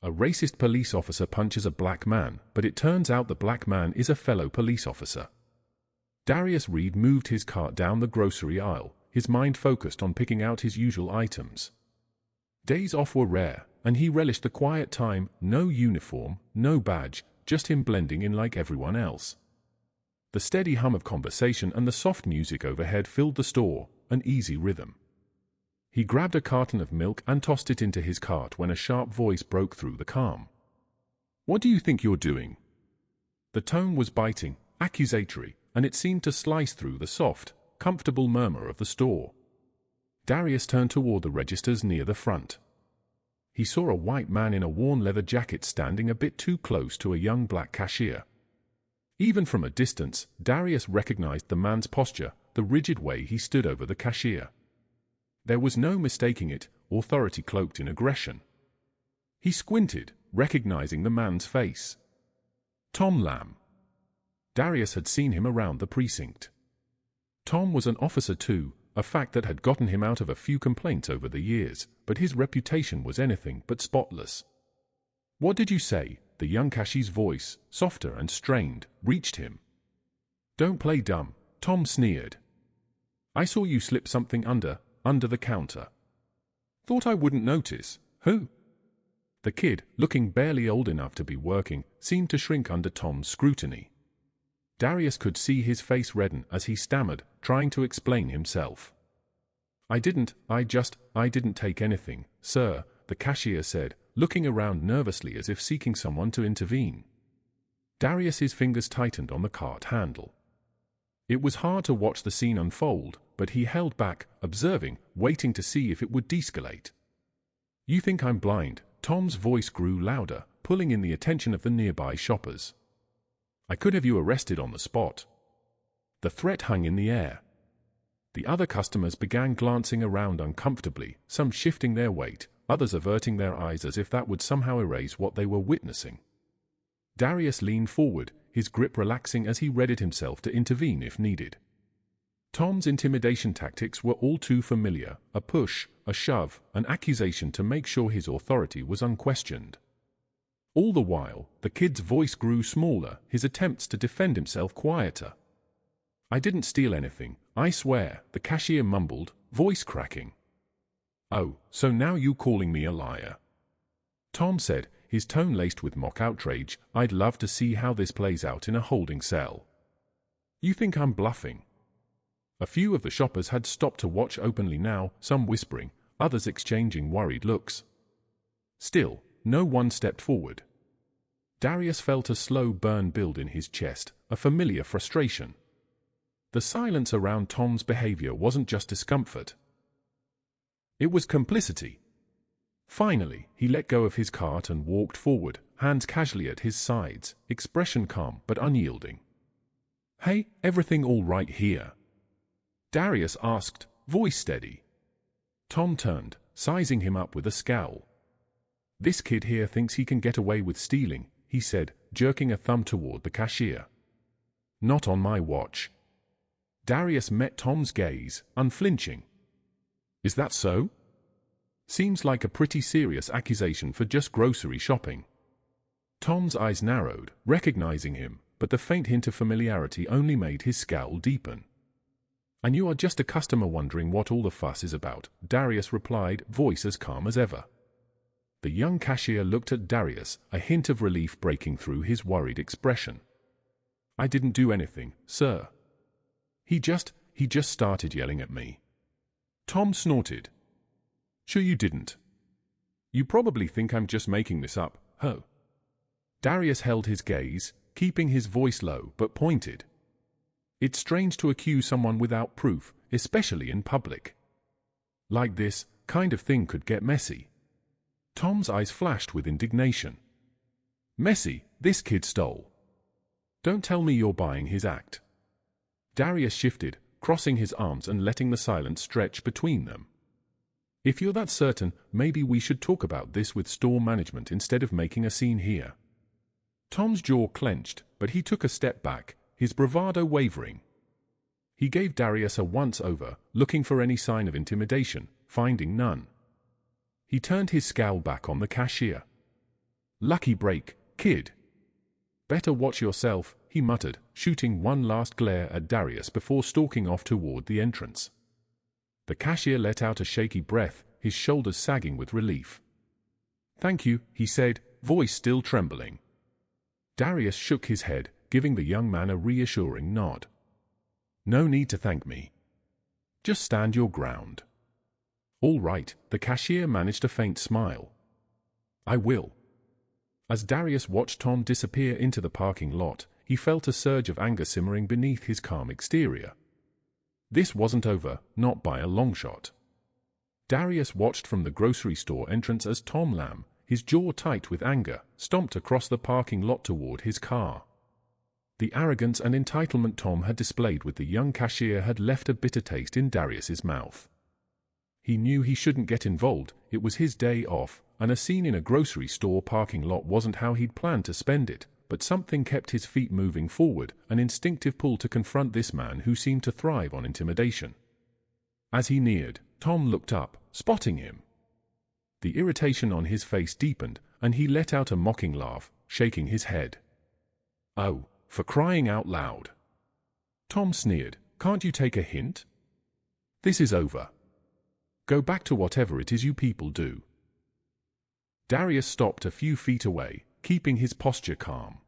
A racist police officer punches a black man, but it turns out the black man is a fellow police officer. Darius Reed moved his cart down the grocery aisle, his mind focused on picking out his usual items. Days off were rare, and he relished the quiet time, no uniform, no badge, just him blending in like everyone else. The steady hum of conversation and the soft music overhead filled the store, an easy rhythm. He grabbed a carton of milk and tossed it into his cart when a sharp voice broke through the calm. "What do you think you're doing?" The tone was biting, accusatory, and it seemed to slice through the soft, comfortable murmur of the store. Darius turned toward the registers near the front. He saw a white man in a worn leather jacket standing a bit too close to a young black cashier. Even from a distance, Darius recognized the man's posture, the rigid way he stood over the cashier. There was no mistaking it, authority cloaked in aggression. He squinted, recognizing the man's face. Tom Lamb. Darius had seen him around the precinct. Tom was an officer too, a fact that had gotten him out of a few complaints over the years, but his reputation was anything but spotless. "What did you say?" The young cashier's voice, softer and strained, reached him. "Don't play dumb," Tom sneered. "I saw you slip something under the counter." "Thought I wouldn't notice. Who?" The kid, looking barely old enough to be working, seemed to shrink under Tom's scrutiny. Darius could see his face redden as he stammered, trying to explain himself. I didn't take anything, sir," the cashier said, looking around nervously as if seeking someone to intervene. Darius's fingers tightened on the cart handle. It was hard to watch the scene unfold, but he held back, observing, waiting to see if it would de-escalate. "You think I'm blind?" Tom's voice grew louder, pulling in the attention of the nearby shoppers. "I could have you arrested on the spot." The threat hung in the air. The other customers began glancing around uncomfortably, some shifting their weight, others averting their eyes as if that would somehow erase what they were witnessing. Darius leaned forward, his grip relaxing as he readied himself to intervene if needed. Tom's intimidation tactics were all too familiar: a push, a shove, an accusation to make sure his authority was unquestioned. All the while, the kid's voice grew smaller, his attempts to defend himself quieter. "I didn't steal anything, I swear," the cashier mumbled, voice cracking. "Oh, so now you calling me a liar?" Tom said, his tone laced with mock outrage. "I'd love to see how this plays out in a holding cell." "You think I'm bluffing?" A few of the shoppers had stopped to watch openly now, some whispering, others exchanging worried looks. Still, no one stepped forward. Darius felt a slow burn build in his chest, a familiar frustration. The silence around Tom's behavior wasn't just discomfort. It was complicity. Finally, he let go of his cart and walked forward, hands casually at his sides, expression calm but unyielding. "Hey, everything all right here?" Darius asked, voice steady. Tom turned, sizing him up with a scowl. "This kid here thinks he can get away with stealing," he said, jerking a thumb toward the cashier. "Not on my watch." Darius met Tom's gaze, unflinching. "Is that so?" "Seems like a pretty serious accusation for just grocery shopping." Tom's eyes narrowed, recognizing him, but the faint hint of familiarity only made his scowl deepen. "And you are just a customer wondering what all the fuss is about," Darius replied, voice as calm as ever. The young cashier looked at Darius, a hint of relief breaking through his worried expression. "I didn't do anything, sir. He just started yelling at me." Tom snorted. "Sure you didn't. You probably think I'm just making this up, huh?" Darius held his gaze, keeping his voice low but pointed. It's strange to accuse someone without proof, especially in public. Like this kind of thing could get messy. Tom's eyes flashed with indignation. "Messy? This kid stole. Don't tell me you're buying his act." Darius shifted, crossing his arms and letting the silence stretch between them. "If you're that certain, maybe we should talk about this with store management instead of making a scene here." Tom's jaw clenched, but he took a step back, his bravado wavering. He gave Darius a once-over, looking for any sign of intimidation, finding none. He turned his scowl back on the cashier. Lucky break, kid. Better watch yourself, he muttered, shooting one last glare at Darius before stalking off toward the entrance. The cashier let out a shaky breath, his shoulders sagging with relief. Thank you, he said, voice still trembling. Darius shook his head, giving the young man a reassuring nod. No need to thank me. Just stand your ground. All right, the cashier managed a faint smile. I will. As Darius watched Tom disappear into the parking lot, he felt a surge of anger simmering beneath his calm exterior. This wasn't over, not by a long shot. Darius watched from the grocery store entrance as Tom Lamb, his jaw tight with anger, stomped across the parking lot toward his car. The arrogance and entitlement Tom had displayed with the young cashier had left a bitter taste in Darius's mouth. He knew he shouldn't get involved, it was his day off, and a scene in a grocery store parking lot wasn't how he'd planned to spend it, but something kept his feet moving forward, an instinctive pull to confront this man who seemed to thrive on intimidation. As he neared, Tom looked up, spotting him. The irritation on his face deepened, and he let out a mocking laugh, shaking his head. Oh, for crying out loud. Tom sneered, can't you take a hint? This is over. Go back to whatever it is you people do. Darius stopped a few feet away, keeping his posture calm.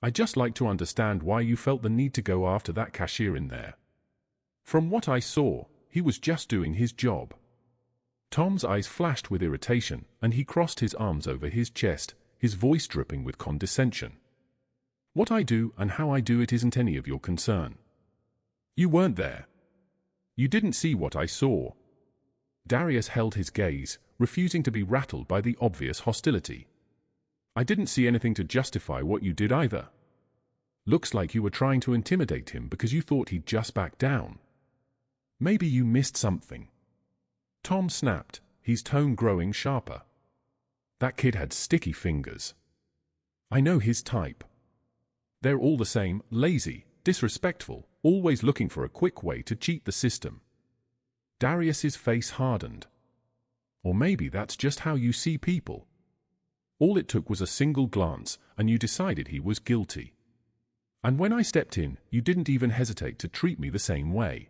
I'd just like to understand why you felt the need to go after that cashier in there. From what I saw, he was just doing his job. Tom's eyes flashed with irritation, and he crossed his arms over his chest, his voice dripping with condescension. What I do and how I do it isn't any of your concern. You weren't there. You didn't see what I saw. Darius held his gaze, refusing to be rattled by the obvious hostility. I didn't see anything to justify what you did either. Looks like you were trying to intimidate him because you thought he'd just back down. Maybe you missed something. Tom snapped, his tone growing sharper. That kid had sticky fingers. I know his type. They're all the same, lazy, disrespectful, always looking for a quick way to cheat the system. Darius's face hardened. Or maybe that's just how you see people. All it took was a single glance, and you decided he was guilty. And when I stepped in, you didn't even hesitate to treat me the same way.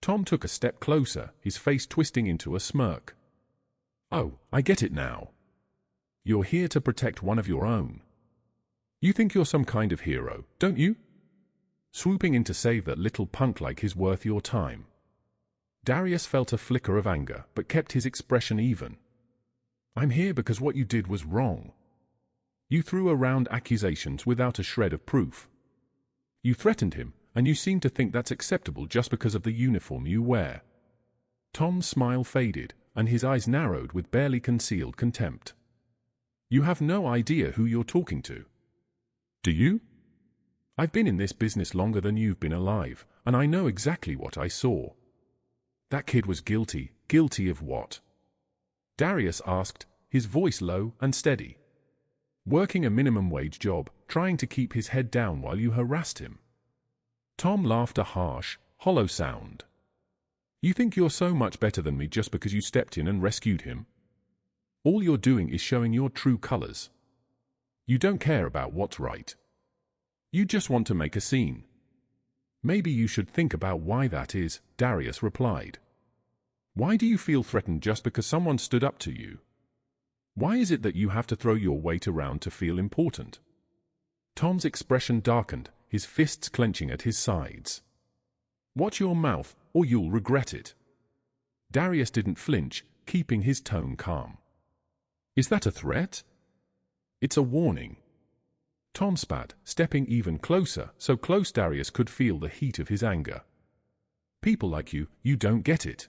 Tom took a step closer, his face twisting into a smirk. Oh, I get it now. You're here to protect one of your own. You think you're some kind of hero, don't you? Swooping in to save that little punk like his worth your time. Darius felt a flicker of anger, but kept his expression even. I'm here because what you did was wrong. You threw around accusations without a shred of proof. You threatened him, and you seem to think that's acceptable just because of the uniform you wear. Tom's smile faded, and his eyes narrowed with barely concealed contempt. You have no idea who you're talking to. Do you? I've been in this business longer than you've been alive, and I know exactly what I saw. That kid was guilty. Guilty of what? Darius asked, his voice low and steady. Working a minimum wage job, trying to keep his head down while you harassed him. Tom laughed a harsh, hollow sound. You think you're so much better than me just because you stepped in and rescued him? All you're doing is showing your true colors. You don't care about what's right. You just want to make a scene. Maybe you should think about why that is, Darius replied. Why do you feel threatened just because someone stood up to you? Why is it that you have to throw your weight around to feel important? Tom's expression darkened, his fists clenching at his sides. Watch your mouth, or you'll regret it. Darius didn't flinch, keeping his tone calm. Is that a threat? It's a warning. Tom spat, stepping even closer, so close Darius could feel the heat of his anger. People like you don't get it.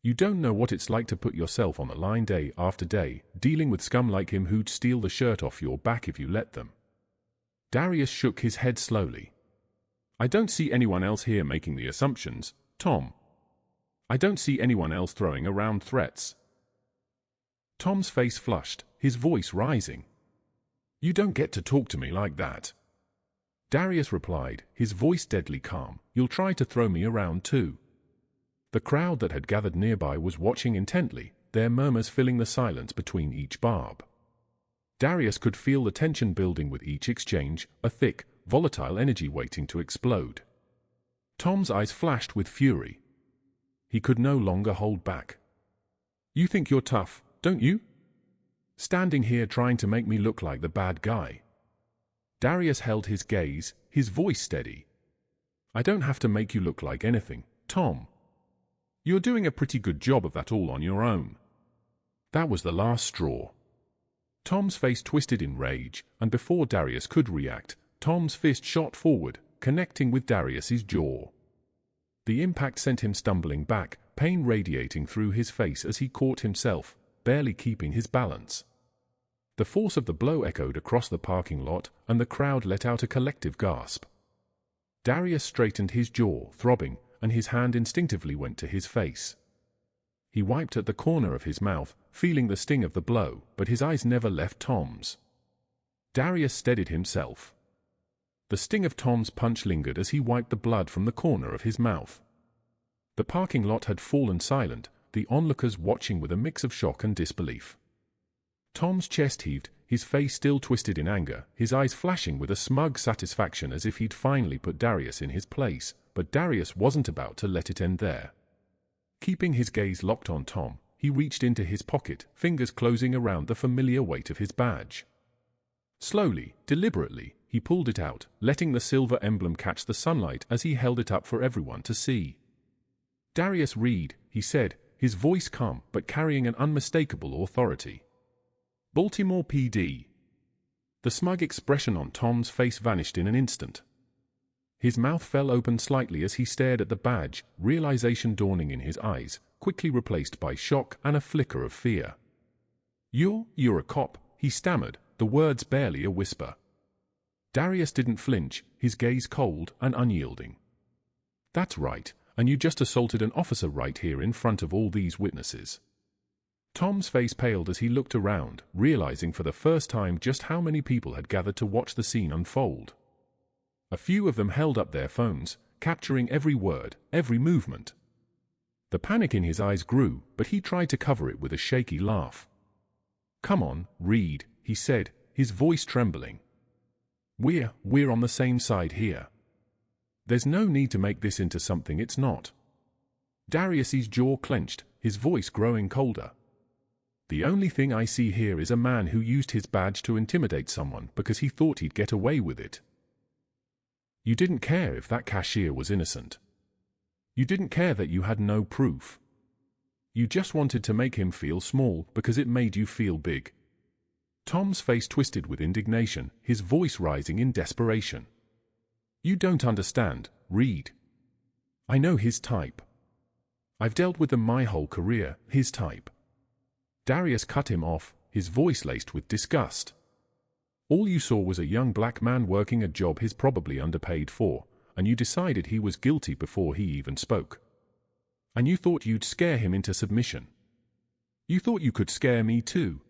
You don't know what it's like to put yourself on the line day after day, dealing with scum like him who'd steal the shirt off your back if you let them. Darius shook his head slowly. I don't see anyone else here making the assumptions, Tom. I don't see anyone else throwing around threats. Tom's face flushed, his voice rising. You don't get to talk to me like that. Darius replied, his voice deadly calm. You'll try to throw me around too. The crowd that had gathered nearby was watching intently, their murmurs filling the silence between each barb. Darius could feel the tension building with each exchange, a thick, volatile energy waiting to explode. Tom's eyes flashed with fury. He could no longer hold back. "You think you're tough, don't you? Standing here trying to make me look like the bad guy." Darius held his gaze, his voice steady. "I don't have to make you look like anything, Tom. You're doing a pretty good job of that all on your own." That was the last straw. Tom's face twisted in rage, and before Darius could react, Tom's fist shot forward, connecting with Darius's jaw. The impact sent him stumbling back, pain radiating through his face as he caught himself, barely keeping his balance. The force of the blow echoed across the parking lot, and the crowd let out a collective gasp. Darius straightened his jaw, throbbing, and his hand instinctively went to his face. He wiped at the corner of his mouth, feeling the sting of the blow, but his eyes never left Tom's. Darius steadied himself. The sting of Tom's punch lingered as he wiped the blood from the corner of his mouth. The parking lot had fallen silent, the onlookers watching with a mix of shock and disbelief. Tom's chest heaved, his face still twisted in anger, his eyes flashing with a smug satisfaction as if he'd finally put Darius in his place, but Darius wasn't about to let it end there. Keeping his gaze locked on Tom, he reached into his pocket, fingers closing around the familiar weight of his badge. Slowly, deliberately, he pulled it out, letting the silver emblem catch the sunlight as he held it up for everyone to see. "Darius Reed," he said, his voice calm but carrying an unmistakable authority. "Baltimore PD." The smug expression on Tom's face vanished in an instant. His mouth fell open slightly as he stared at the badge, realization dawning in his eyes, quickly replaced by shock and a flicker of fear. You're a cop," he stammered, the words barely a whisper. Darius didn't flinch, his gaze cold and unyielding. "That's right, and you just assaulted an officer right here in front of all these witnesses." Tom's face paled as he looked around, realizing for the first time just how many people had gathered to watch the scene unfold. A few of them held up their phones, capturing every word, every movement. The panic in his eyes grew, but he tried to cover it with a shaky laugh. "Come on, Reed," he said, his voice trembling. We're on the same side here. There's no need to make this into something it's not." Darius's jaw clenched, his voice growing colder. "The only thing I see here is a man who used his badge to intimidate someone because he thought he'd get away with it. You didn't care if that cashier was innocent. You didn't care that you had no proof. You just wanted to make him feel small because it made you feel big." Tom's face twisted with indignation, his voice rising in desperation. "You don't understand, Reed. I know his type. I've dealt with them my whole career, his type." Darius cut him off, his voice laced with disgust. "All you saw was a young black man working a job he's probably underpaid for, and you decided he was guilty before he even spoke. And you thought you'd scare him into submission. You thought you could scare me too."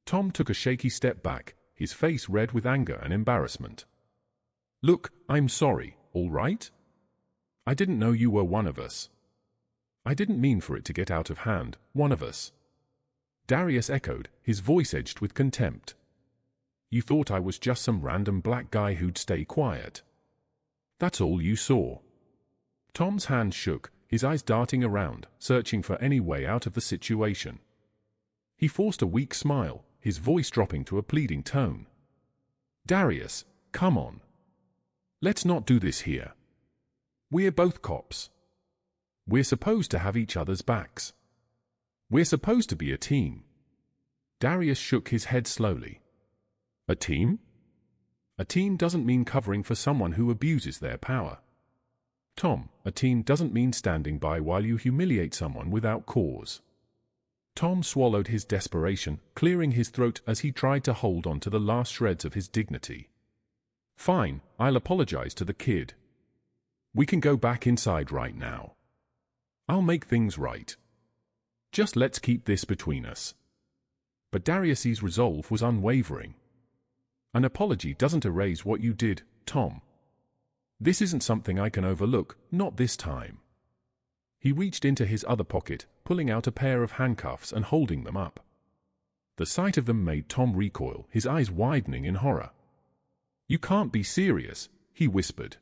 Tom took a shaky step back, his face red with anger and embarrassment. "Look, I'm sorry, all right? I didn't know you were one of us. I didn't mean for it to get out of hand, one of us." Darius echoed, his voice edged with contempt. "You thought I was just some random black guy who'd stay quiet. That's all you saw." Tom's hand shook, his eyes darting around, searching for any way out of the situation. He forced a weak smile, his voice dropping to a pleading tone. "Darius, come on. Let's not do this here. We're both cops. We're supposed to have each other's backs. We're supposed to be a team." Darius shook his head slowly. "A team? A team doesn't mean covering for someone who abuses their power. Tom, a team doesn't mean standing by while you humiliate someone without cause." Tom swallowed his desperation, clearing his throat as he tried to hold on to the last shreds of his dignity. "Fine, I'll apologize to the kid. We can go back inside right now. I'll make things right. Just let's keep this between us." But Darius's resolve was unwavering. "An apology doesn't erase what you did, Tom. This isn't something I can overlook, not this time." He reached into his other pocket, pulling out a pair of handcuffs and holding them up. The sight of them made Tom recoil, his eyes widening in horror. "You can't be serious," he whispered.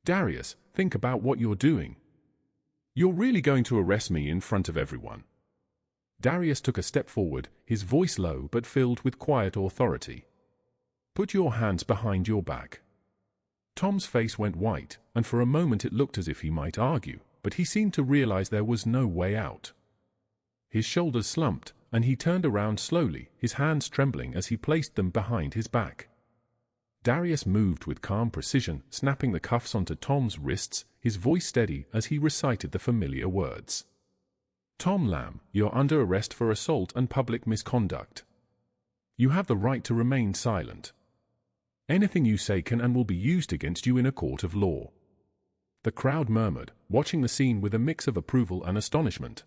"Darius, think about what you're doing. You're really going to arrest me in front of everyone?" Darius took a step forward, his voice low but filled with quiet authority. "Put your hands behind your back." Tom's face went white, and for a moment it looked as if he might argue, but he seemed to realize there was no way out. His shoulders slumped, and he turned around slowly, his hands trembling as he placed them behind his back. Darius moved with calm precision, snapping the cuffs onto Tom's wrists, his voice steady as he recited the familiar words. "Tom Lamb, you're under arrest for assault and public misconduct. You have the right to remain silent. Anything you say can and will be used against you in a court of law." The crowd murmured, watching the scene with a mix of approval and astonishment.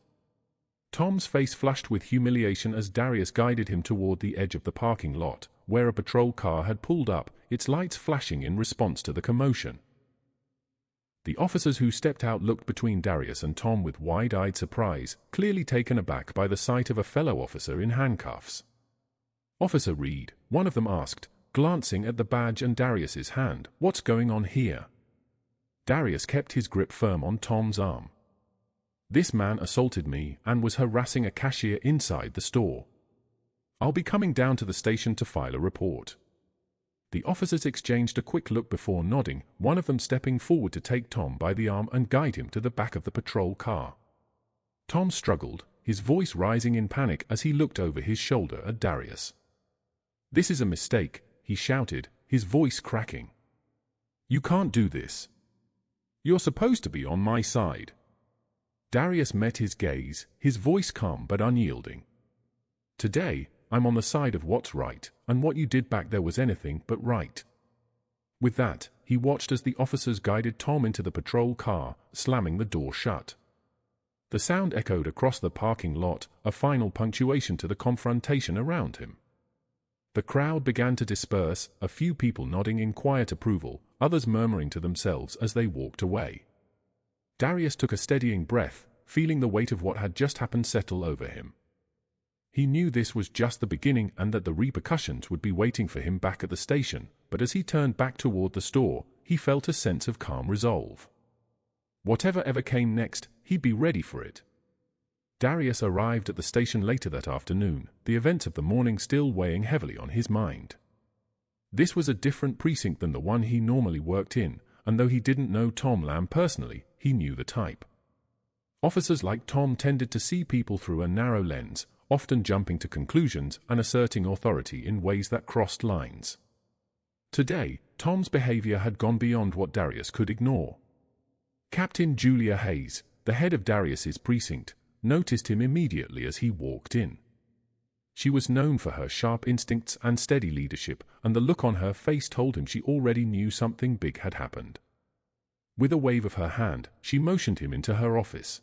Tom's face flushed with humiliation as Darius guided him toward the edge of the parking lot, where a patrol car had pulled up, its lights flashing in response to the commotion. The officers who stepped out looked between Darius and Tom with wide-eyed surprise, clearly taken aback by the sight of a fellow officer in handcuffs. "Officer Reed," one of them asked, glancing at the badge and Darius's hand, "what's going on here?" Darius kept his grip firm on Tom's arm. "This man assaulted me and was harassing a cashier inside the store. I'll be coming down to the station to file a report." The officers exchanged a quick look before nodding, one of them stepping forward to take Tom by the arm and guide him to the back of the patrol car. Tom struggled, his voice rising in panic as he looked over his shoulder at Darius. "This is a mistake," he shouted, his voice cracking. "You can't do this. You're supposed to be on my side." Darius met his gaze, his voice calm but unyielding. "Today, I'm on the side of what's right, and what you did back there was anything but right." With that, he watched as the officers guided Tom into the patrol car, slamming the door shut. The sound echoed across the parking lot, a final punctuation to the confrontation around him. The crowd began to disperse, a few people nodding in quiet approval, others murmuring to themselves as they walked away. Darius took a steadying breath, feeling the weight of what had just happened settle over him. He knew this was just the beginning and that the repercussions would be waiting for him back at the station, but as he turned back toward the store, he felt a sense of calm resolve. Whatever ever came next, he'd be ready for it. Darius arrived at the station later that afternoon, the events of the morning still weighing heavily on his mind. This was a different precinct than the one he normally worked in, and though he didn't know Tom Lamb personally, he knew the type. Officers like Tom tended to see people through a narrow lens, often jumping to conclusions and asserting authority in ways that crossed lines. Today, Tom's behavior had gone beyond what Darius could ignore. Captain Julia Hayes, the head of Darius's precinct, noticed him immediately as he walked in. She was known for her sharp instincts and steady leadership, and the look on her face told him she already knew something big had happened. With a wave of her hand, she motioned him into her office.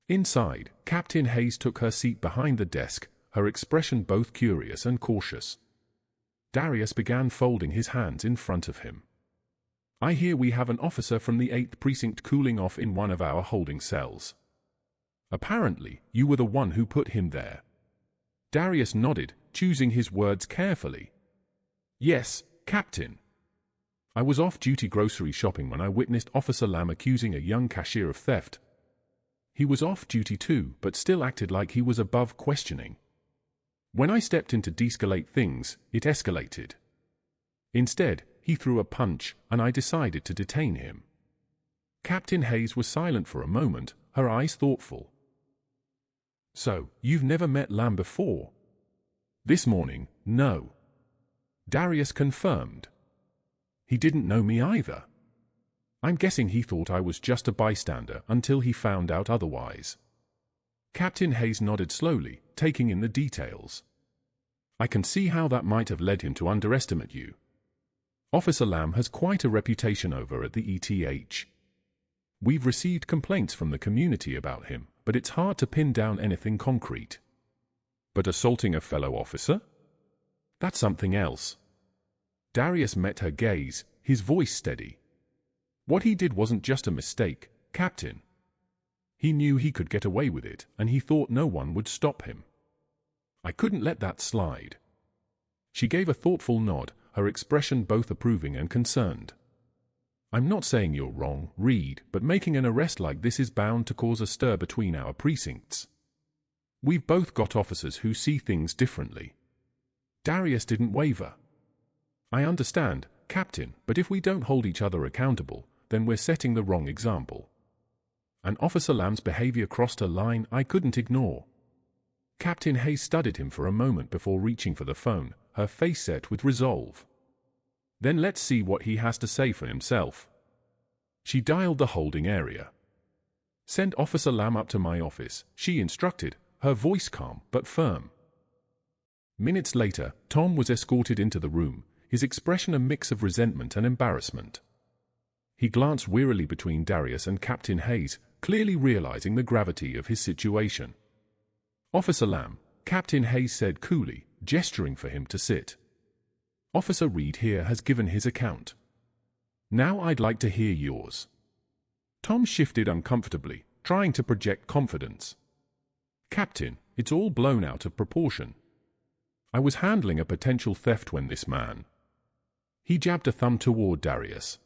Inside, Captain Hayes took her seat behind the desk, her expression both curious and cautious. Darius began folding his hands in front of him. "I hear we have an officer from the 8th Precinct cooling off in one of our holding cells. Apparently, you were the one who put him there." Darius nodded, choosing his words carefully. "Yes, Captain. I was off-duty grocery shopping when I witnessed Officer Lamb accusing a young cashier of theft. He was off-duty too, but still acted like he was above questioning. When I stepped in to de-escalate things, it escalated. Instead, he threw a punch, and I decided to detain him." Captain Hayes was silent for a moment, her eyes thoughtful. "So, you've never met Lamb before?" "This morning, no." Darius confirmed. "He didn't know me either. I'm guessing he thought I was just a bystander until he found out otherwise." Captain Hayes nodded slowly, taking in the details. "I can see how that might have led him to underestimate you. Officer Lamb has quite a reputation over at the ETH. We've received complaints from the community about him, but it's hard to pin down anything concrete." "But assaulting a fellow officer? That's something else." Darius met her gaze, his voice steady. "What he did wasn't just a mistake, Captain. He knew he could get away with it, and he thought no one would stop him. I couldn't let that slide. She gave a thoughtful nod, her expression both approving and concerned. I'm not saying you're wrong, Reed, but making an arrest like this is bound to cause a stir between our precincts. We've both got officers who see things differently. Darius didn't waver. I understand, Captain, but if we don't hold each other accountable, then we're setting the wrong example. And Officer Lamb's behavior crossed a line I couldn't ignore. Captain Hayes studied him for a moment before reaching for the phone, her face set with resolve. Then let's see what he has to say for himself. She dialed the holding area. Send Officer Lamb up to my office, she instructed, her voice calm but firm. Minutes later, Tom was escorted into the room, his expression a mix of resentment and embarrassment. He glanced wearily between Darius and Captain Hayes, clearly realizing the gravity of his situation. Officer Lamb, Captain Hayes said coolly, gesturing for him to sit. Officer Reed here has given his account. Now I'd like to hear yours. Tom shifted uncomfortably, trying to project confidence. Captain, it's all blown out of proportion. I was handling a potential theft when this man. He jabbed a thumb toward Darius.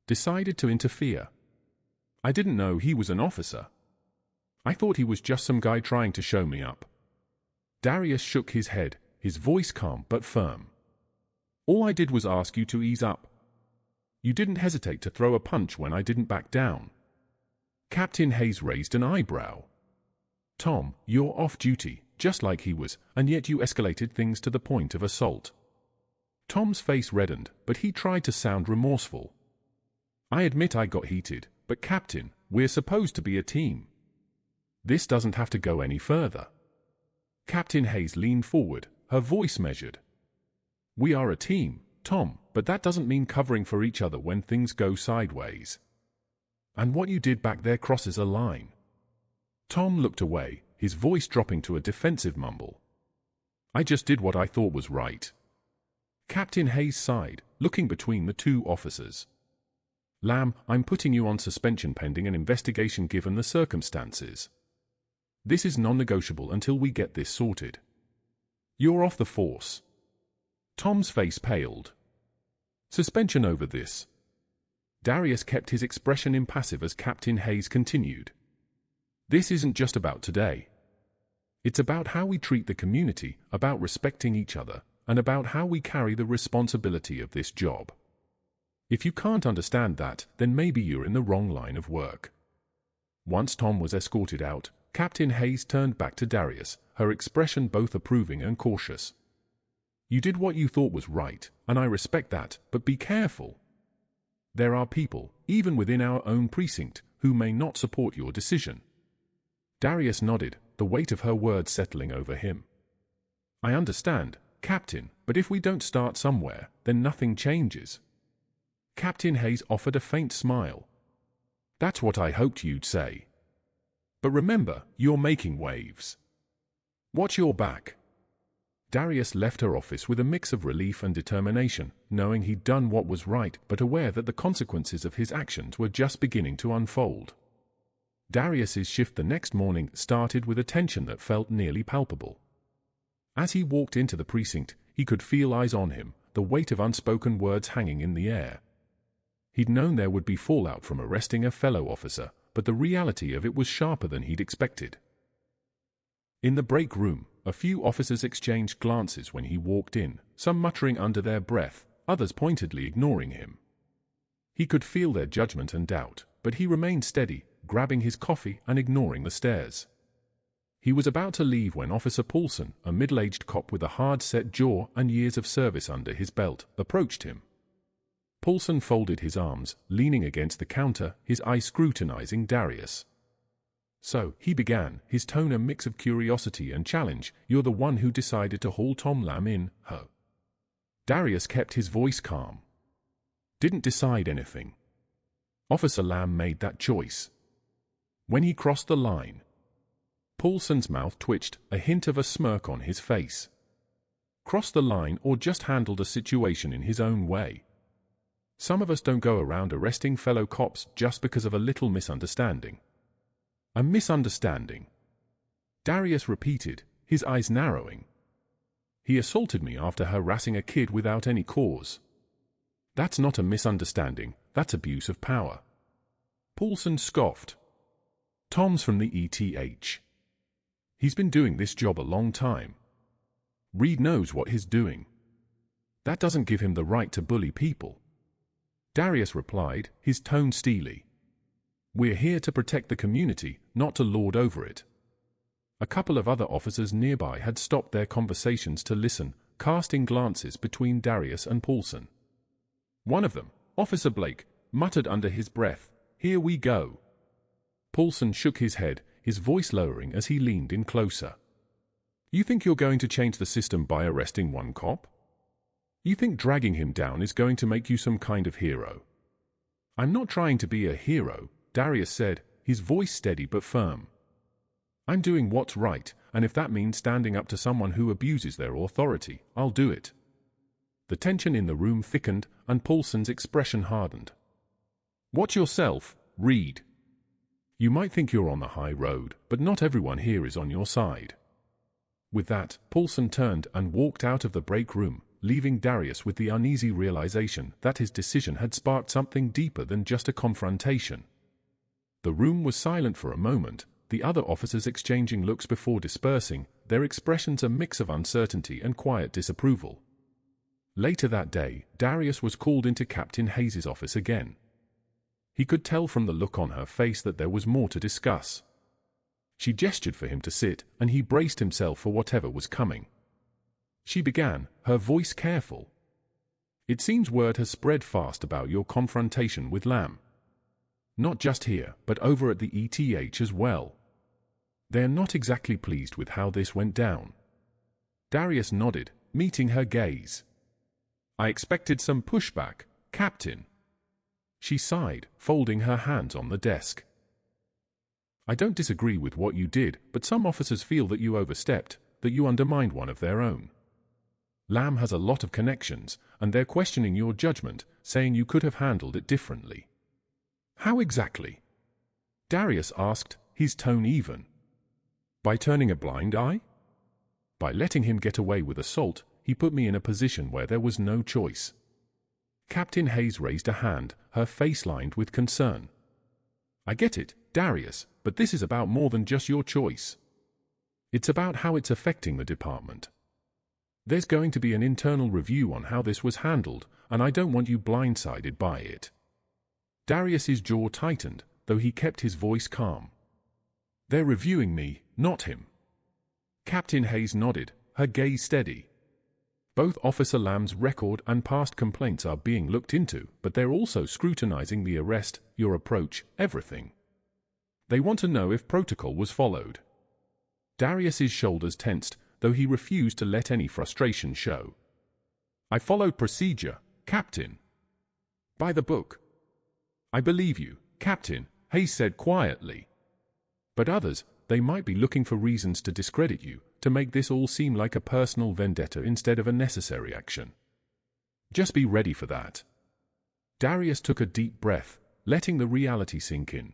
Decided to interfere. I didn't know he was an officer. I thought he was just some guy trying to show me up. Darius shook his head, his voice calm but firm. All I did was ask you to ease up. You didn't hesitate to throw a punch when I didn't back down. Captain Hayes raised an eyebrow. Tom, you're off duty, just like he was, and yet you escalated things to the point of assault. Tom's face reddened, but he tried to sound remorseful. I admit I got heated, but Captain, we're supposed to be a team. This doesn't have to go any further. Captain Hayes leaned forward, her voice measured. We are a team, Tom, but that doesn't mean covering for each other when things go sideways. And what you did back there crosses a line. Tom looked away, his voice dropping to a defensive mumble. I just did what I thought was right. Captain Hayes sighed, looking between the two officers. Lamb, I'm putting you on suspension pending an investigation given the circumstances. This is non-negotiable until we get this sorted. You're off the force. Tom's face paled. Suspension over this. Darius kept his expression impassive as Captain Hayes continued. This isn't just about today. It's about how we treat the community, about respecting each other, and about how we carry the responsibility of this job. If you can't understand that, then maybe you're in the wrong line of work. Once Tom was escorted out, Captain Hayes turned back to Darius, her expression both approving and cautious. You did what you thought was right, and I respect that, but be careful. There are people, even within our own precinct, who may not support your decision. Darius nodded, the weight of her words settling over him. I understand, Captain, but if we don't start somewhere, then nothing changes. Captain Hayes offered a faint smile. That's what I hoped you'd say. But remember, you're making waves. Watch your back. Darius left her office with a mix of relief and determination, knowing he'd done what was right but aware that the consequences of his actions were just beginning to unfold. Darius's shift the next morning started with a tension that felt nearly palpable. As he walked into the precinct, he could feel eyes on him, the weight of unspoken words hanging in the air. He'd known there would be fallout from arresting a fellow officer, but the reality of it was sharper than he'd expected. In the break room, a few officers exchanged glances when he walked in, some muttering under their breath, others pointedly ignoring him. He could feel their judgment and doubt, but he remained steady, grabbing his coffee and ignoring the stares. He was about to leave when Officer Paulson, a middle-aged cop with a hard-set jaw and years of service under his belt, approached him. Paulson folded his arms, leaning against the counter, his eyes scrutinizing Darius. So, he began, his tone a mix of curiosity and challenge, you're the one who decided to haul Tom Lamb in, huh? Darius kept his voice calm. Didn't decide anything. Officer Lamb made that choice. When he crossed the line, Paulson's mouth twitched, a hint of a smirk on his face. Crossed the line or just handled a situation in his own way. Some of us don't go around arresting fellow cops just because of a little misunderstanding. A misunderstanding. Darius repeated, his eyes narrowing. "He assaulted me after harassing a kid without any cause. That's not a misunderstanding, that's abuse of power." Paulson scoffed. "Tom's from the ETH. He's been doing this job a long time. Reed knows what he's doing. That doesn't give him the right to bully people." Darius replied, his tone steely. "We're here to protect the community, not to lord over it." A couple of other officers nearby had stopped their conversations to listen, casting glances between Darius and Paulson. One of them, Officer Blake, muttered under his breath, "Here we go." Paulson shook his head, his voice lowering as he leaned in closer. "You think you're going to change the system by arresting one cop? You think dragging him down is going to make you some kind of hero?" "I'm not trying to be a hero," Darius said, his voice steady but firm. "I'm doing what's right, and if that means standing up to someone who abuses their authority, I'll do it." The tension in the room thickened, and Paulson's expression hardened. "Watch yourself, Reed. You might think you're on the high road, but not everyone here is on your side." With that, Paulson turned and walked out of the break room, leaving Darius with the uneasy realization that his decision had sparked something deeper than just a confrontation. The room was silent for a moment, the other officers exchanging looks before dispersing, their expressions a mix of uncertainty and quiet disapproval. Later that day, Darius was called into Captain Hayes' office again. He could tell from the look on her face that there was more to discuss. She gestured for him to sit, and he braced himself for whatever was coming. She began, her voice careful. "It seems word has spread fast about your confrontation with Lamb. Not just here, but over at the ETH as well. They're not exactly pleased with how this went down." Darius nodded, meeting her gaze. "I expected some pushback, Captain." She sighed, folding her hands on the desk. "I don't disagree with what you did, but some officers feel that you overstepped, that you undermined one of their own. Lamb has a lot of connections, and they're questioning your judgment, saying you could have handled it differently." "How exactly?" Darius asked, his tone even. "By turning a blind eye? By letting him get away with assault, he put me in a position where there was no choice." Captain Hayes raised a hand, her face lined with concern. "I get it, Darius, but this is about more than just your choice. It's about how it's affecting the department. There's going to be an internal review on how this was handled, and I don't want you blindsided by it." Darius's jaw tightened, though he kept his voice calm. "They're reviewing me, not him." Captain Hayes nodded, her gaze steady. "Both Officer Lamb's record and past complaints are being looked into, but they're also scrutinizing the arrest, your approach, everything. They want to know if protocol was followed." Darius's shoulders tensed, though he refused to let any frustration show. "I followed procedure, Captain. By the book." "I believe you, Captain," Hayes said quietly. "But others, they might be looking for reasons to discredit you, to make this all seem like a personal vendetta instead of a necessary action. Just be ready for that." Darius took a deep breath, letting the reality sink in.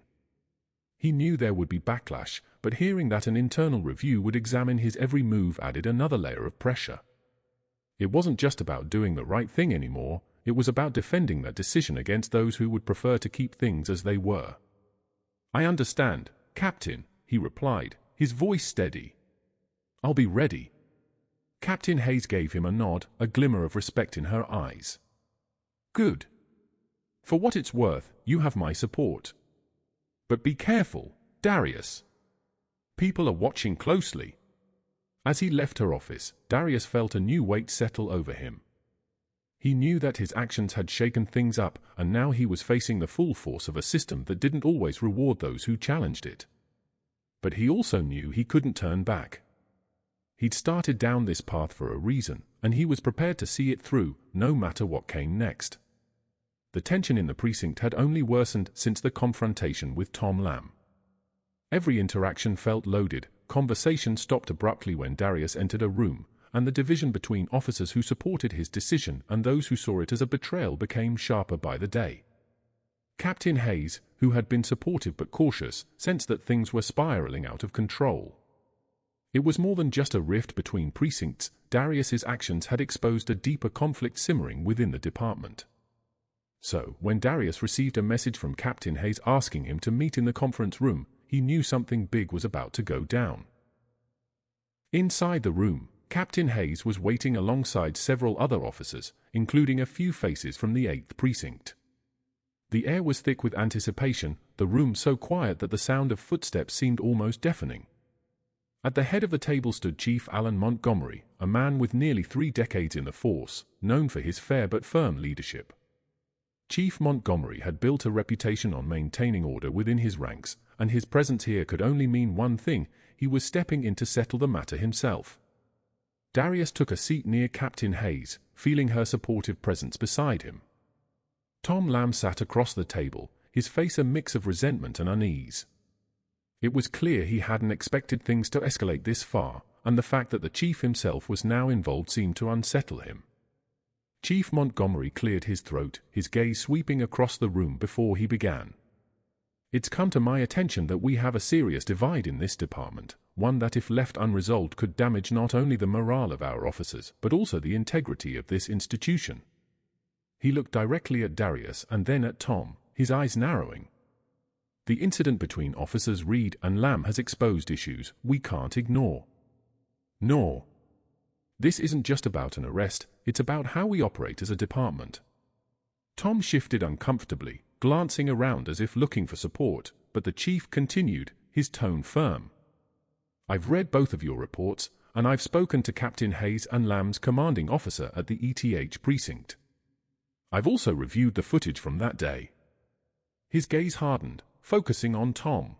He knew there would be backlash, but hearing that an internal review would examine his every move added another layer of pressure. It wasn't just about doing the right thing anymore, it was about defending that decision against those who would prefer to keep things as they were. "I understand, Captain," he replied, his voice steady. "I'll be ready." Captain Hayes gave him a nod, a glimmer of respect in her eyes. "Good. For what it's worth, you have my support. But be careful, Darius. People are watching closely." As he left her office, Darius felt a new weight settle over him. He knew that his actions had shaken things up, and now he was facing the full force of a system that didn't always reward those who challenged it. But he also knew he couldn't turn back. He'd started down this path for a reason, and he was prepared to see it through, no matter what came next. The tension in the precinct had only worsened since the confrontation with Tom Lamb. Every interaction felt loaded, conversation stopped abruptly when Darius entered a room, and the division between officers who supported his decision and those who saw it as a betrayal became sharper by the day. Captain Hayes, who had been supportive but cautious, sensed that things were spiraling out of control. It was more than just a rift between precincts. Darius's actions had exposed a deeper conflict simmering within the department. So, when Darius received a message from Captain Hayes asking him to meet in the conference room, he knew something big was about to go down. Inside the room, Captain Hayes was waiting alongside several other officers, including a few faces from the 8th Precinct. The air was thick with anticipation, the room so quiet that the sound of footsteps seemed almost deafening. At the head of the table stood Chief Alan Montgomery, a man with nearly 3 decades in the force, known for his fair but firm leadership. Chief Montgomery had built a reputation on maintaining order within his ranks, and his presence here could only mean one thing: he was stepping in to settle the matter himself. Darius took a seat near Captain Hayes, feeling her supportive presence beside him. Tom Lamb sat across the table, his face a mix of resentment and unease. It was clear he hadn't expected things to escalate this far, and the fact that the chief himself was now involved seemed to unsettle him. Chief Montgomery cleared his throat, his gaze sweeping across the room before he began. "It's come to my attention that we have a serious divide in this department, one that if left unresolved could damage not only the morale of our officers, but also the integrity of this institution." He looked directly at Darius and then at Tom, his eyes narrowing. "The incident between Officers Reed and Lamb has exposed issues we can't ignore. No. This isn't just about an arrest, it's about how we operate as a department." Tom shifted uncomfortably, glancing around as if looking for support, but the chief continued, his tone firm. "I've read both of your reports, and I've spoken to Captain Hayes and Lamb's commanding officer at the ETH precinct. I've also reviewed the footage from that day." His gaze hardened, focusing on Tom.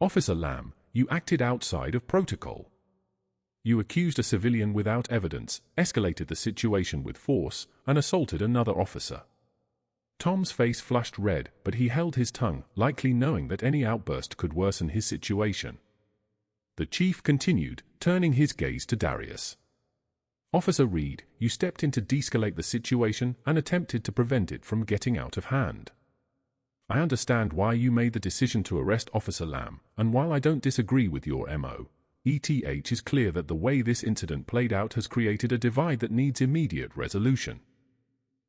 "Officer Lamb, you acted outside of protocol. You accused a civilian without evidence, escalated the situation with force, and assaulted another officer." Tom's face flushed red, but he held his tongue, likely knowing that any outburst could worsen his situation. The chief continued, turning his gaze to Darius. "Officer Reed, you stepped in to de-escalate the situation and attempted to prevent it from getting out of hand. I understand why you made the decision to arrest Officer Lamb, and while I don't disagree with your MO, ETH is clear that the way this incident played out has created a divide that needs immediate resolution."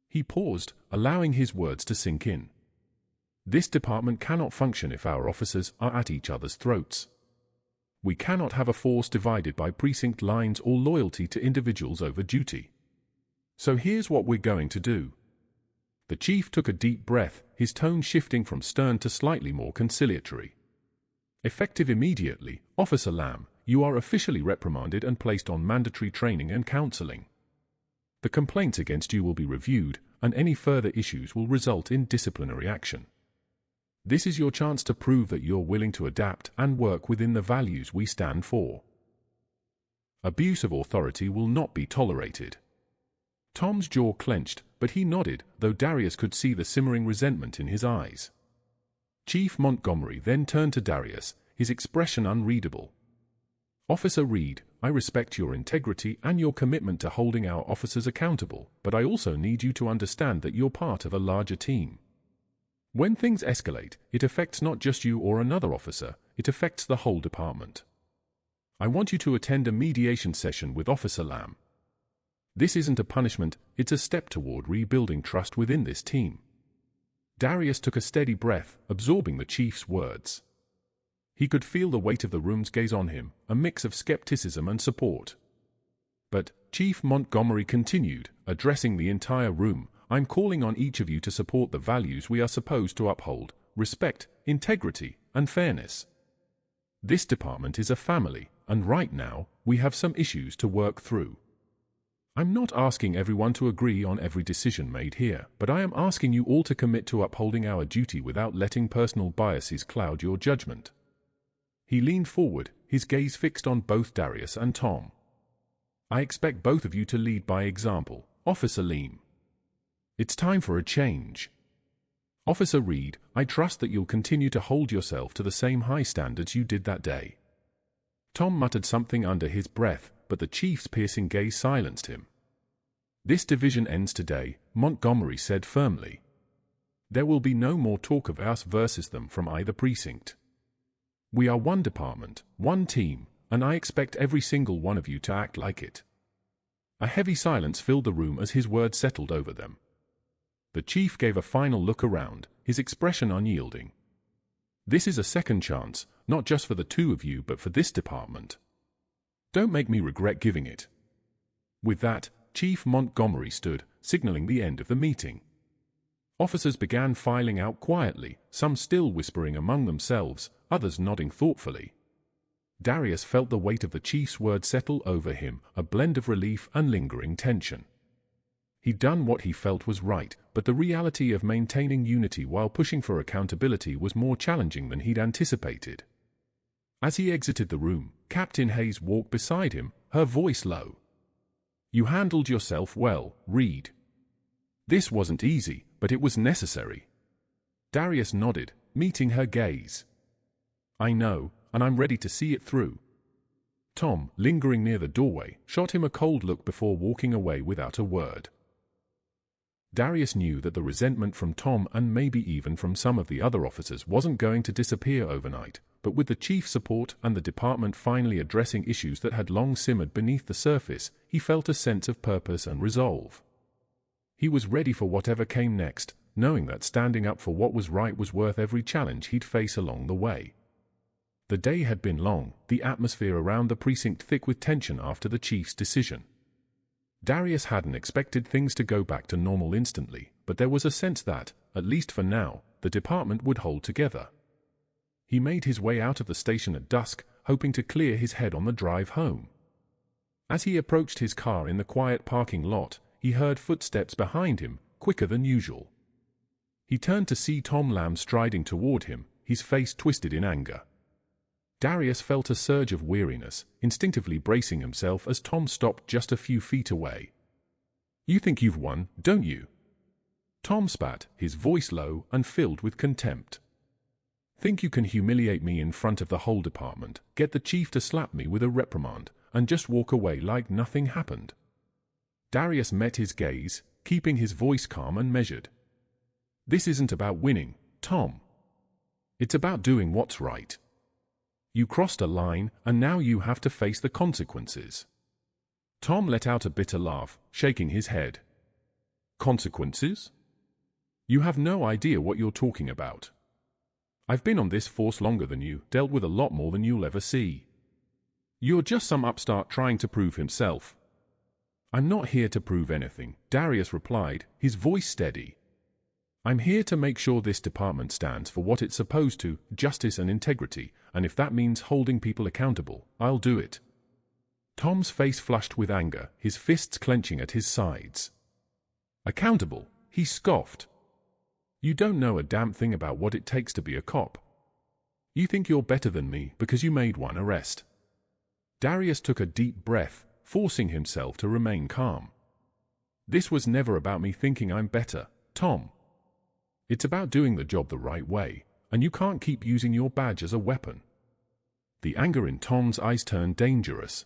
He paused, allowing his words to sink in. "This department cannot function if our officers are at each other's throats. We cannot have a force divided by precinct lines or loyalty to individuals over duty. So here's what we're going to do." The chief took a deep breath, his tone shifting from stern to slightly more conciliatory. "Effective immediately, Officer Lamb, you are officially reprimanded and placed on mandatory training and counseling. The complaints against you will be reviewed, and any further issues will result in disciplinary action. This is your chance to prove that you're willing to adapt and work within the values we stand for. Abuse of authority will not be tolerated." Tom's jaw clenched, but he nodded, though Darius could see the simmering resentment in his eyes. Chief Montgomery then turned to Darius, his expression unreadable. "Officer Reed, I respect your integrity and your commitment to holding our officers accountable, but I also need you to understand that you're part of a larger team. When things escalate, it affects not just you or another officer, it affects the whole department. I want you to attend a mediation session with Officer Lamb. This isn't a punishment, it's a step toward rebuilding trust within this team." Darius took a steady breath, absorbing the chief's words. He could feel the weight of the room's gaze on him, a mix of skepticism and support. But Chief Montgomery continued, addressing the entire room, "I'm calling on each of you to support the values we are supposed to uphold: respect, integrity, and fairness. This department is a family, and right now, we have some issues to work through. I'm not asking everyone to agree on every decision made here, but I am asking you all to commit to upholding our duty without letting personal biases cloud your judgment." He leaned forward, his gaze fixed on both Darius and Tom. "I expect both of you to lead by example, Officer Lamb. It's time for a change. Officer Reed, I trust that you'll continue to hold yourself to the same high standards you did that day." Tom muttered something under his breath, but the chief's piercing gaze silenced him. "This division ends today," Montgomery said firmly. "There will be no more talk of us versus them from either precinct. We are one department, one team, and I expect every single one of you to act like it." A heavy silence filled the room as his words settled over them. The chief gave a final look around, his expression unyielding. "This is a second chance, not just for the two of you but for this department. Don't make me regret giving it." With that, Chief Montgomery stood, signaling the end of the meeting. Officers began filing out quietly, some still whispering among themselves, others nodding thoughtfully. Darius felt the weight of the chief's word settle over him, a blend of relief and lingering tension. He'd done what he felt was right, but the reality of maintaining unity while pushing for accountability was more challenging than he'd anticipated. As he exited the room, Captain Hayes walked beside him, her voice low. "You handled yourself well, Reed. This wasn't easy, but it was necessary." Darius nodded, meeting her gaze. "I know, and I'm ready to see it through." Tom, lingering near the doorway, shot him a cold look before walking away without a word. Darius knew that the resentment from Tom and maybe even from some of the other officers wasn't going to disappear overnight, but with the chief's support and the department finally addressing issues that had long simmered beneath the surface, he felt a sense of purpose and resolve. He was ready for whatever came next, knowing that standing up for what was right was worth every challenge he'd face along the way. The day had been long, the atmosphere around the precinct thick with tension after the chief's decision. Darius hadn't expected things to go back to normal instantly, but there was a sense that, at least for now, the department would hold together. He made his way out of the station at dusk, hoping to clear his head on the drive home. As he approached his car in the quiet parking lot, he heard footsteps behind him, quicker than usual. He turned to see Tom Lamb striding toward him, his face twisted in anger. Darius felt a surge of weariness, instinctively bracing himself as Tom stopped just a few feet away. "You think you've won, don't you?" Tom spat, his voice low and filled with contempt. "Think you can humiliate me in front of the whole department, get the chief to slap me with a reprimand, and just walk away like nothing happened?" Darius met his gaze, keeping his voice calm and measured. "This isn't about winning, Tom. It's about doing what's right. You crossed a line, and now you have to face the consequences." Tom let out a bitter laugh, shaking his head. "Consequences? You have no idea what you're talking about. I've been on this force longer than you, dealt with a lot more than you'll ever see. You're just some upstart trying to prove himself." "I'm not here to prove anything," Darius replied, his voice steady. "I'm here to make sure this department stands for what it's supposed to, justice and integrity, and if that means holding people accountable, I'll do it." Tom's face flushed with anger, his fists clenching at his sides. "Accountable?" he scoffed. "You don't know a damn thing about what it takes to be a cop. You think you're better than me because you made one arrest." Darius took a deep breath, forcing himself to remain calm. "This was never about me thinking I'm better, Tom. It's about doing the job the right way, and you can't keep using your badge as a weapon." The anger in Tom's eyes turned dangerous.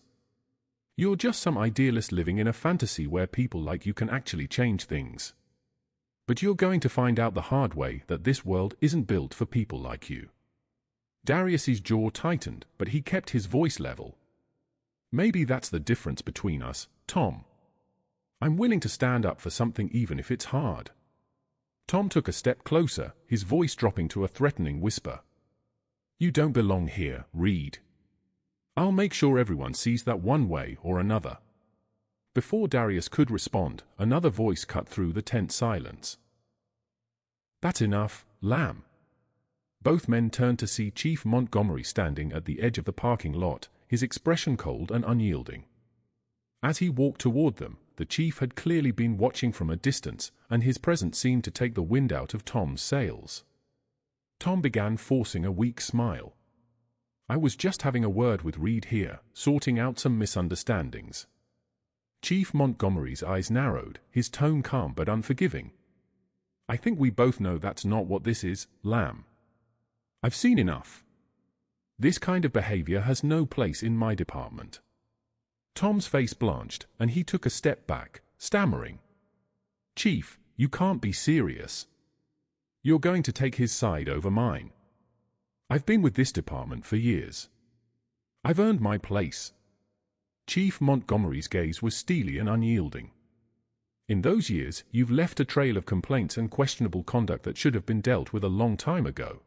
"You're just some idealist living in a fantasy where people like you can actually change things. But you're going to find out the hard way that this world isn't built for people like you." Darius's jaw tightened, but he kept his voice level. "Maybe that's the difference between us, Tom. I'm willing to stand up for something even if it's hard." Tom took a step closer, his voice dropping to a threatening whisper. "You don't belong here, Reed. I'll make sure everyone sees that one way or another." Before Darius could respond, another voice cut through the tense silence. "That's enough, Lamb." Both men turned to see Chief Montgomery standing at the edge of the parking lot, his expression cold and unyielding. As he walked toward them, the chief had clearly been watching from a distance, and his presence seemed to take the wind out of Tom's sails. Tom began forcing a weak smile. "I was just having a word with Reed here, sorting out some misunderstandings." Chief Montgomery's eyes narrowed, his tone calm but unforgiving. "I think we both know that's not what this is, Lamb. I've seen enough. This kind of behavior has no place in my department." Tom's face blanched, and he took a step back, stammering. "Chief, you can't be serious. You're going to take his side over mine. I've been with this department for years. I've earned my place. Chief Montgomery's gaze was steely and unyielding. In those years, you've left a trail of complaints and questionable conduct that should have been dealt with a long time ago.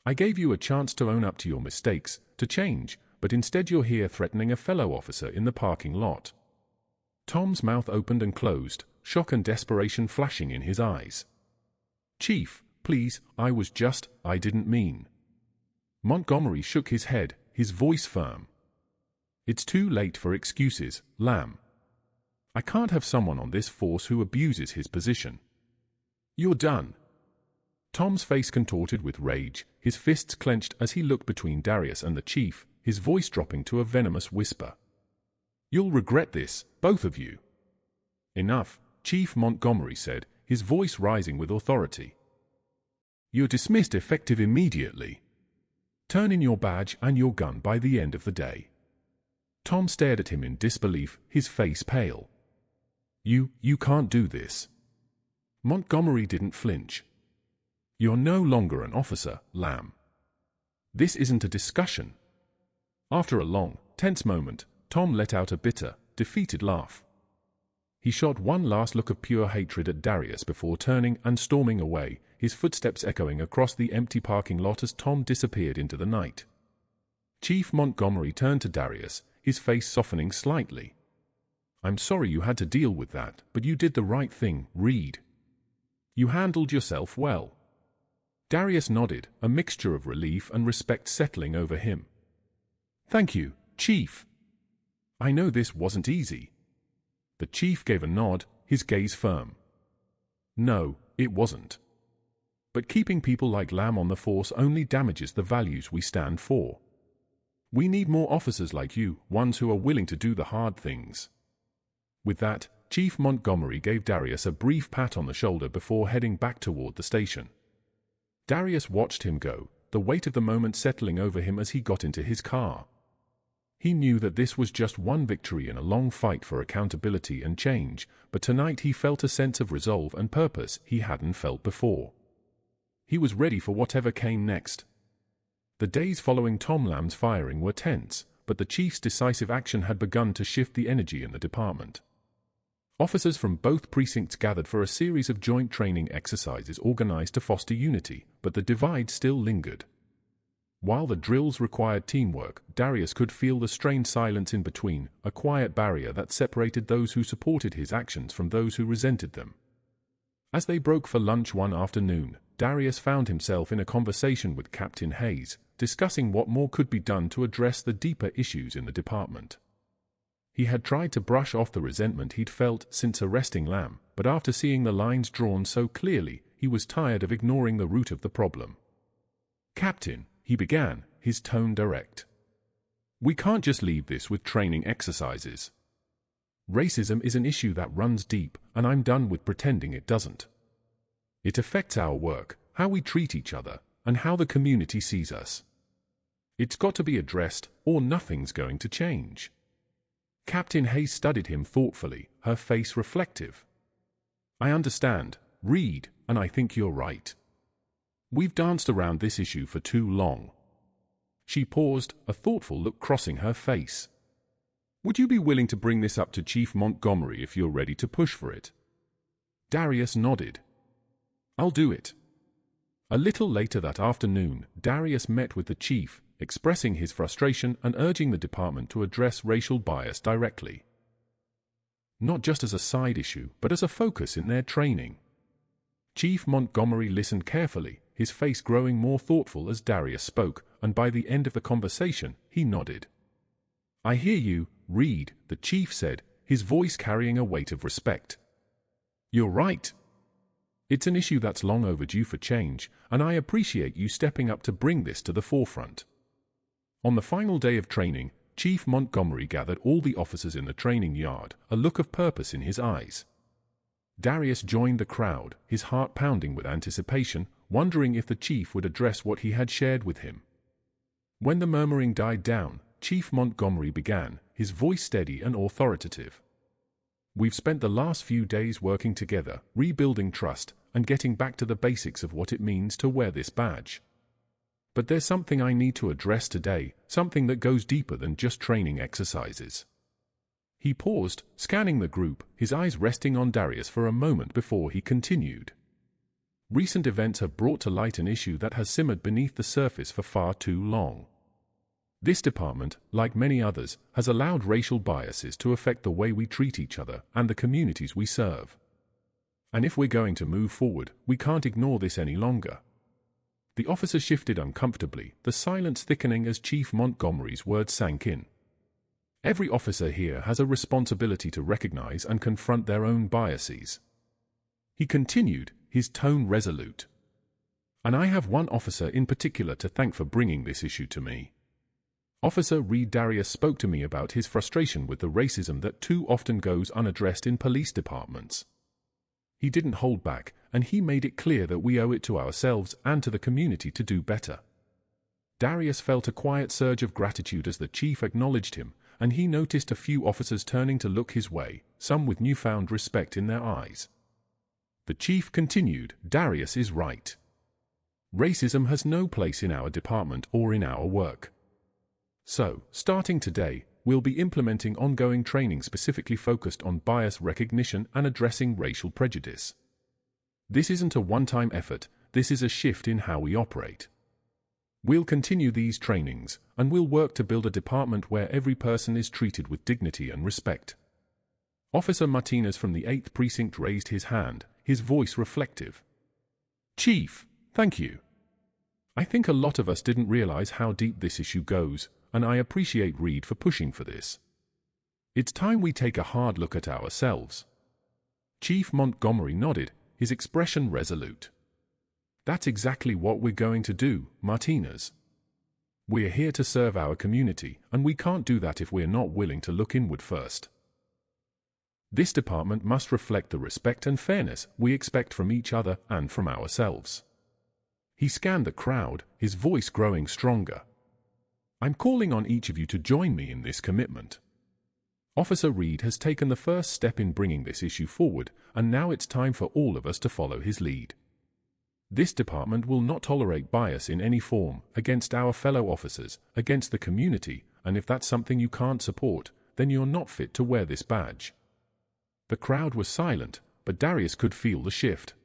I gave you a chance to own up to your mistakes, to change, but instead you're here threatening a fellow officer in the parking lot. Tom's mouth opened and closed, shock and desperation flashing in his eyes. Chief, please, I didn't mean. Montgomery shook his head, his voice firm. It's too late for excuses, Lamb. I can't have someone on this force who abuses his position. You're done. Tom's face contorted with rage, his fists clenched as he looked between Darius and the chief, his voice dropping to a venomous whisper. You'll regret this, both of you. Enough, Chief Montgomery said, his voice rising with authority. You're dismissed effective immediately. Turn in your badge and your gun by the end of the day. Tom stared at him in disbelief, his face pale. You can't do this. Montgomery didn't flinch. You're no longer an officer, Lamb. This isn't a discussion. After a long, tense moment, Tom let out a bitter, defeated laugh. He shot one last look of pure hatred at Darius before turning and storming away, his footsteps echoing across the empty parking lot as Tom disappeared into the night. Chief Montgomery turned to Darius, his face softening slightly. I'm sorry you had to deal with that, but you did the right thing, Reed. You handled yourself well. Darius nodded, a mixture of relief and respect settling over him. Thank you, Chief. I know this wasn't easy. The chief gave a nod, his gaze firm. No, it wasn't. But keeping people like Lamb on the force only damages the values we stand for. We need more officers like you, ones who are willing to do the hard things. With that, Chief Montgomery gave Darius a brief pat on the shoulder before heading back toward the station. Darius watched him go, the weight of the moment settling over him as he got into his car. He knew that this was just one victory in a long fight for accountability and change, but tonight he felt a sense of resolve and purpose he hadn't felt before. He was ready for whatever came next. The days following Tom Lamb's firing were tense, but the chief's decisive action had begun to shift the energy in the department. Officers from both precincts gathered for a series of joint training exercises organized to foster unity, but the divide still lingered. While the drills required teamwork, Darius could feel the strained silence in between, a quiet barrier that separated those who supported his actions from those who resented them. As they broke for lunch one afternoon, Darius found himself in a conversation with Captain Hayes, discussing what more could be done to address the deeper issues in the department. He had tried to brush off the resentment he'd felt since arresting Lamb, but after seeing the lines drawn so clearly, he was tired of ignoring the root of the problem. Captain, he began, his tone direct. We can't just leave this with training exercises. Racism is an issue that runs deep, and I'm done with pretending it doesn't. It affects our work, how we treat each other, and how the community sees us. It's got to be addressed, or nothing's going to change. Captain Hayes studied him thoughtfully, her face reflective. I understand, Reed, and I think you're right. We've danced around this issue for too long. She paused, a thoughtful look crossing her face. Would you be willing to bring this up to Chief Montgomery if you're ready to push for it? Darius nodded. I'll do it. A little later that afternoon, Darius met with the chief, expressing his frustration and urging the department to address racial bias directly. Not just as a side issue, but as a focus in their training. Chief Montgomery listened carefully, his face growing more thoughtful as Darius spoke, and by the end of the conversation, he nodded. I hear you, Reed, the chief said, his voice carrying a weight of respect. You're right. It's an issue that's long overdue for change, and I appreciate you stepping up to bring this to the forefront. On the final day of training, Chief Montgomery gathered all the officers in the training yard, a look of purpose in his eyes. Darius joined the crowd, his heart pounding with anticipation, wondering if the chief would address what he had shared with him. When the murmuring died down, Chief Montgomery began, his voice steady and authoritative. We've spent the last few days working together, rebuilding trust, and getting back to the basics of what it means to wear this badge. But there's something I need to address today, something that goes deeper than just training exercises. He paused, scanning the group, his eyes resting on Darius for a moment before he continued. Recent events have brought to light an issue that has simmered beneath the surface for far too long. This department, like many others, has allowed racial biases to affect the way we treat each other and the communities we serve. And if we're going to move forward, we can't ignore this any longer. The officer shifted uncomfortably, the silence thickening as Chief Montgomery's words sank in. Every officer here has a responsibility to recognize and confront their own biases. He continued, his tone resolute. And I have one officer in particular to thank for bringing this issue to me. Officer Reed Darius spoke to me about his frustration with the racism that too often goes unaddressed in police departments. He didn't hold back, and he made it clear that we owe it to ourselves and to the community to do better. Darius felt a quiet surge of gratitude as the chief acknowledged him, and he noticed a few officers turning to look his way, some with newfound respect in their eyes. The chief continued, Darius is right. Racism has no place in our department or in our work. So, starting today, we'll be implementing ongoing training specifically focused on bias recognition and addressing racial prejudice. This isn't a one-time effort, this is a shift in how we operate. We'll continue these trainings, and we'll work to build a department where every person is treated with dignity and respect. Officer Martinez from the 8th Precinct raised his hand, his voice reflective. Chief, thank you. I think a lot of us didn't realize how deep this issue goes, and I appreciate Reed for pushing for this. It's time we take a hard look at ourselves. Chief Montgomery nodded, his expression resolute. That's exactly what we're going to do, Martinez. We're here to serve our community, and we can't do that if we're not willing to look inward first. This department must reflect the respect and fairness we expect from each other and from ourselves. He scanned the crowd, his voice growing stronger. I'm calling on each of you to join me in this commitment. Officer Reed has taken the first step in bringing this issue forward, and now it's time for all of us to follow his lead. This department will not tolerate bias in any form, against our fellow officers, against the community, and if that's something you can't support, then you're not fit to wear this badge. The crowd was silent, but Darius could feel the shift.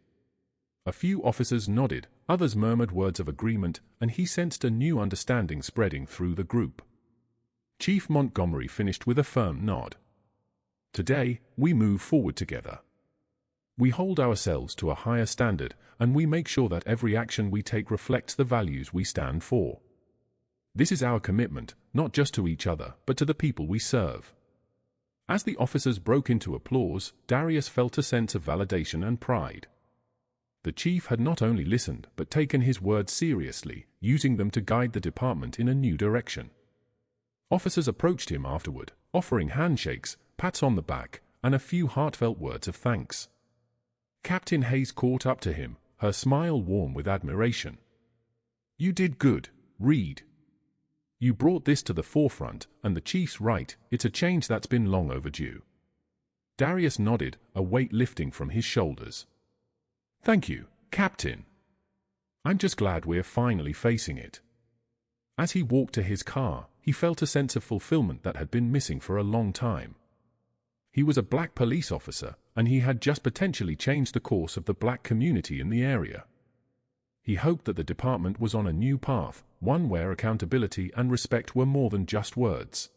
A few officers nodded, others murmured words of agreement, and he sensed a new understanding spreading through the group. Chief Montgomery finished with a firm nod. Today, we move forward together. We hold ourselves to a higher standard, and we make sure that every action we take reflects the values we stand for. This is our commitment, not just to each other, but to the people we serve. As the officers broke into applause, Darius felt a sense of validation and pride. The chief had not only listened, but taken his words seriously, using them to guide the department in a new direction. Officers approached him afterward, offering handshakes, pats on the back, and a few heartfelt words of thanks. Captain Hayes caught up to him, her smile warm with admiration. You did good, Reed. You brought this to the forefront, and the chief's right, it's a change that's been long overdue. Darius nodded, a weight lifting from his shoulders. Thank you, Captain. I'm just glad we're finally facing it. As he walked to his car, he felt a sense of fulfillment that had been missing for a long time. He was a black police officer, and he had just potentially changed the course of the black community in the area. He hoped that the department was on a new path, one where accountability and respect were more than just words.